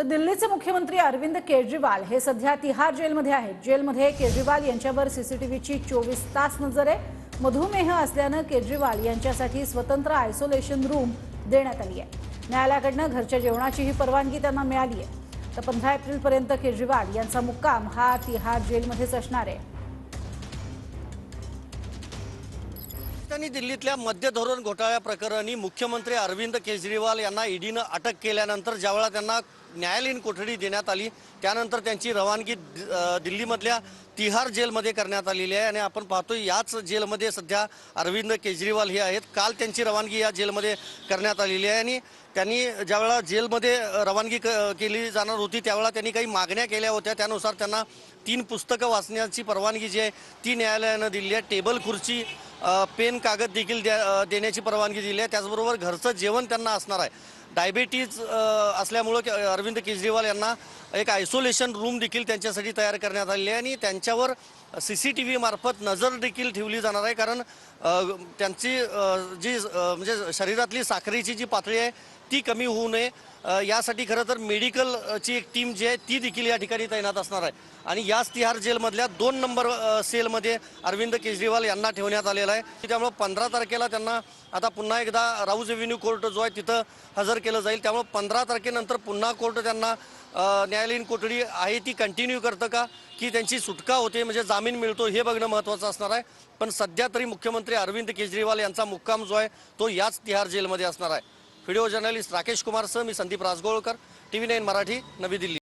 तर दिल्लीचे मुख्यमंत्री अरविंद केजरीवाल हे सध्या तिहार जेलमध्ये आहेत। जेलमध्ये केजरीवाल यांच्यावर सीसीटीव्हीची 24 तास नजर आहे। मधुमेह असल्याने केजरीवाल यांच्यासाठी स्वतंत्र आयसोलेशन रूम देण्यात आली आहे। न्यायालयाकडून घरच्या जेवणाचीही परवानगी त्यांना मिळाली आहे। तर 15 एप्रिलपर्यंत केजरीवाल यांचा मुक्काम हा तिहार जेलमध्येच असणार आहे। दिल्लीतल्या मद्य धोरण घोटाळ्या प्रकरणी मुख्यमंत्री अरविंद केजरीवाल यांना ईडीनं अटक केल्यानंतर ज्यावेळेला त्यांना न्यायालयीन कोठडी देण्यात आली त्यानंतर त्यांची रवानगी दिल्लीमधल्या तिहार जेलमध्ये करण्यात आलेली आहे। आणि आपण पाहतोय याच जेलमध्ये सध्या अरविंद केजरीवाल हे आहेत। काल त्यांची रवानगी या जेलमध्ये करण्यात आलेली आहे आणि त्यांनी ज्यावेळेला जेलमध्ये रवानगी केली जाणार होती त्यावेळेला त्यांनी काही मागण्या केल्या होत्या। त्यानुसार त्यांना 3 पुस्तकं वाचण्याची परवानगी जी आहे ती न्यायालयानं दिली आहे। टेबल खुर्ची पेन कागद देखील देण्याची परवानगी दिली आहे। त्याचबरोबर घरचं जेवण त्यांना असणार आहे। डायबिटीज असल्यामुळे अरविंद केजरीवाल यांना एक आयसोलेशन रूम देखील त्यांच्यासाठी तयार करण्यात आलेली आहे आणि त्यांच्यावर सीसीटीव्ही मार्फत नजर देखील ठेवली जाणार आहे। कारण त्यांची जी म्हणजे शरीरातली साखरेची जी पातळी आहे ती कमी होऊ नये यासाठी खरं तर मेडिकलची एक टीम जी आहे ती देखील या ठिकाणी तैनात असणार आहे। आणि याच तिहार जेलमधल्या 2 नंबर सेलमध्ये अरविंद केजरीवाल यांना ठेवण्यात आलेलं आहे। त्यामुळे 15 तारखेला त्यांना आता पुन्हा एकदा राऊज एव्हेन्यू कोर्ट जो आहे तिथं हजर केलं जाईल। त्यामुळे 15 तारखेनंतर पुन्हा कोर्ट त्यांना न्यायालयीन कोठडी आहे ती कंटिन्यू करतं का की त्यांची सुटका होते म्हणजे जामीन मिळतो हे बघणं महत्त्वाचं असणार आहे। पण सध्या तरी मुख्यमंत्री अरविंद केजरीवाल यांचा मुक्काम जो आहे तो याच तिहार जेलमध्ये असणार आहे। व्हिडिओ जर्नलिस्ट राकेश कुमार सह मी संदीप राजगोळकर, TV9 मराठी, नवी दिल्ली।